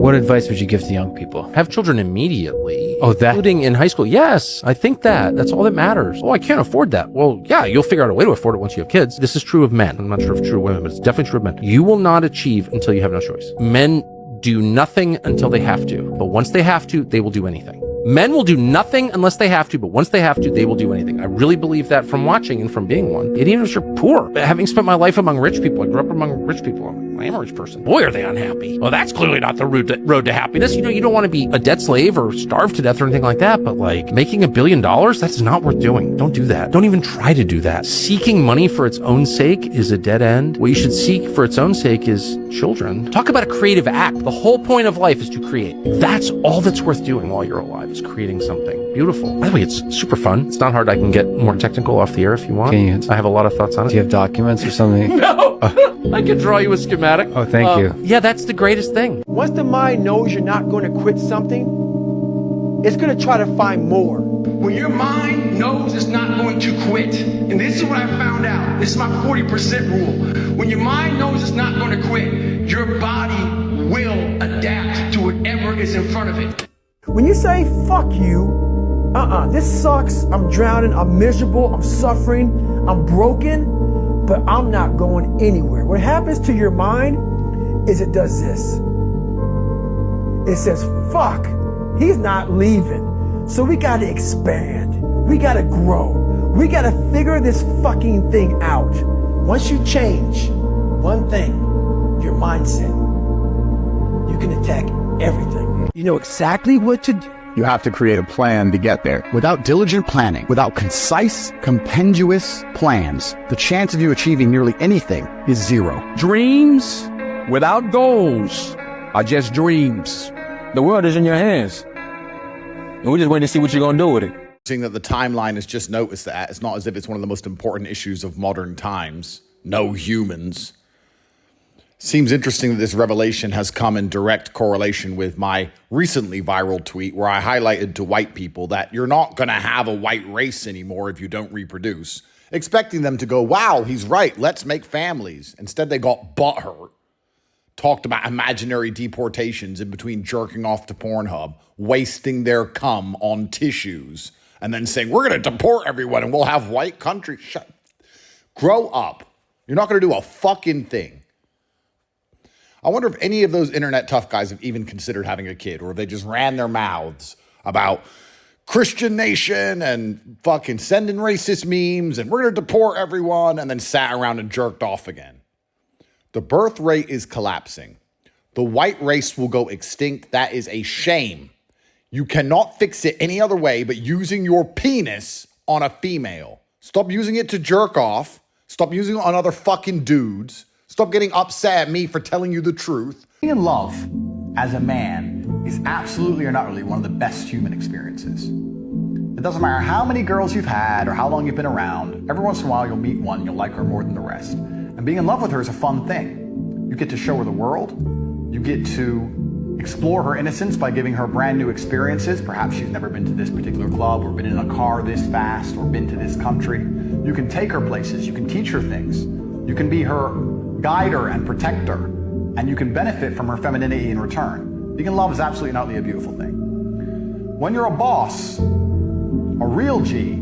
What advice would you give to young people? Have children immediately. Oh, that? Including in high school. Yes, I think that's all that matters. Oh, I can't afford that. Well, yeah, you'll figure out a way to afford it once you have kids. This is true of men. I'm not sure if it's true of women, but it's definitely true of men. You will not achieve until you have no choice. Men do nothing until they have to. But once they have to, they will do anything. Men will do nothing unless they have to, but once they have to, they will do anything. I really believe that from watching and from being one. And even if you're poor, having spent my life among rich people, I grew up among rich people. I am a rich person. Boy, are they unhappy. Well, that's clearly not the road to happiness. You know, you don't want to be a debt slave or starve to death or anything like that, but like making $1 billion, that's not worth doing. Don't do that. Don't even try to do that. Seeking money for its own sake is a dead end. What you should seek for its own sake is children. Talk about a creative act. The whole point of life is to create. That's all that's worth doing while you're alive, is creating something beautiful. By the way, it's super fun. It's not hard. I can get more technical off the air if you want. I have a lot of thoughts on it. Do you have documents or something? No. I can draw you a schematic. Oh, thank you. Yeah, that's the greatest thing. Once the mind knows you're not going to quit something, it's going to try to find more. When your mind knows it's not going to quit, and this is what I found out, this is my 40% rule. When your mind knows it's not going to quit, your body will adapt to whatever is in front of it. When you say, fuck you, this sucks, I'm drowning, I'm miserable, I'm suffering, I'm broken, but I'm not going anywhere. What happens to your mind is it does this. It says, fuck, he's not leaving. So we got to expand. We got to grow. We got to figure this fucking thing out. Once you change one thing, your mindset, you can attack everything. You know exactly what to do. You have to create a plan to get there. Without diligent planning, without concise, compendious plans, the chance of you achieving nearly anything is zero. Dreams without goals are just dreams. The world is in your hands. And we're just waiting to see what you're going to do with it. Seeing that the timeline has just noticed that, it's not as if it's one of the most important issues of modern times. No humans. Seems interesting that this revelation has come in direct correlation with my recently viral tweet where I highlighted to white people that you're not going to have a white race anymore if you don't reproduce, expecting them to go, wow, he's right, let's make families. Instead, they got butthurt, talked about imaginary deportations in between jerking off to Pornhub, wasting their cum on tissues, and then saying, we're going to deport everyone and we'll have white country. Grow up. You're not going to do a fucking thing. I wonder if any of those internet tough guys have even considered having a kid, or if they just ran their mouths about Christian nation and fucking sending racist memes and we're going to deport everyone, and then sat around and jerked off again. The birth rate is collapsing. The white race will go extinct. That is a shame. You cannot fix it any other way but using your penis on a female. Stop using it to jerk off. Stop using it on other fucking dudes. Stop getting upset at me for telling you the truth. Being in love as a man is absolutely or not really one of the best human experiences. It doesn't matter how many girls you've had or how long you've been around. Every once in a while you'll meet one, you'll like her more than the rest. And being in love with her is a fun thing. You get to show her the world. You get to explore her innocence by giving her brand new experiences. Perhaps she's never been to this particular club or been in a car this fast or been to this country. You can take her places. You can teach her things. You can be her guider and protector, and you can benefit from her femininity in return. Being in love is absolutely not a beautiful thing. When you're a boss, a real G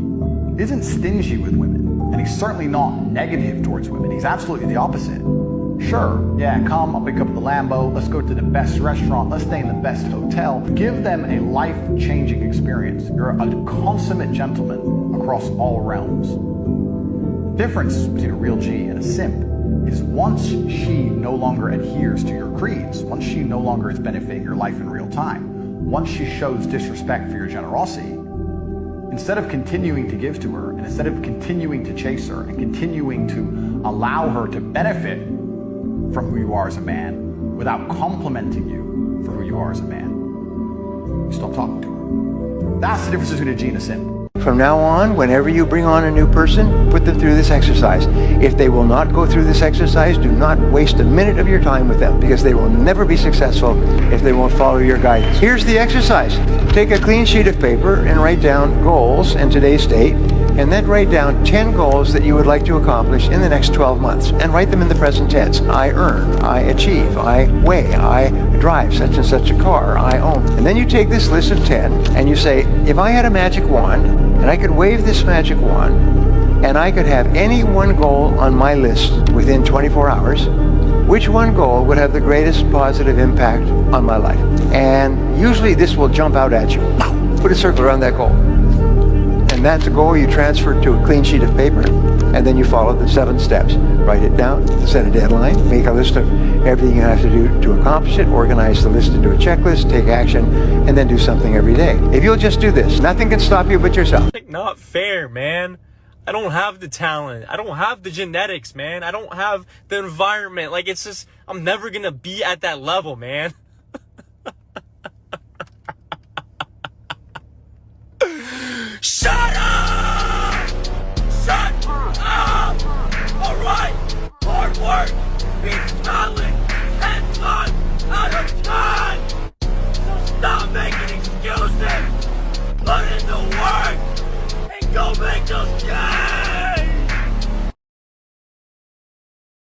isn't stingy with women, and he's certainly not negative towards women. He's absolutely the opposite. Sure, yeah, come, I'll pick up the Lambo, let's go to the best restaurant, let's stay in the best hotel. Give them a life-changing experience. You're a consummate gentleman across all realms. The difference between a real G and a simp is once she no longer adheres to your creeds, once she no longer is benefiting your life in real time, once she shows disrespect for your generosity, instead of continuing to give to her, and instead of continuing to chase her, and continuing to allow her to benefit from who you are as a man, without complimenting you for who you are as a man, you stop talking to her. That's the difference between a G and a simp. From now on, whenever you bring on a new person, put them through this exercise. If they will not go through this exercise, do not waste a minute of your time with them, because they will never be successful if they won't follow your guidance. Here's the exercise. Take a clean sheet of paper and write down goals and today's date, and then write down 10 goals that you would like to accomplish in the next 12 months, and write them in the present tense. I earn, I achieve, I weigh, I drive such and such a car, I own. And then you take this list of 10 and you say, if I had a magic wand and I could wave this magic wand and I could have any one goal on my list within 24 hours, which one goal would have the greatest positive impact on my life? And usually this will jump out at you. Put a circle around that goal. And that's a goal you transfer to a clean sheet of paper, and then you follow the 7 steps. Write it down, set a deadline, make a list of everything you have to do to accomplish it, organize the list into a checklist, take action, and then do something every day. If you'll just do this, nothing can stop you but yourself. Like, not fair, man. I don't have the talent. I don't have the genetics, man. I don't have the environment. Like, it's just, I'm never gonna be at that level, man.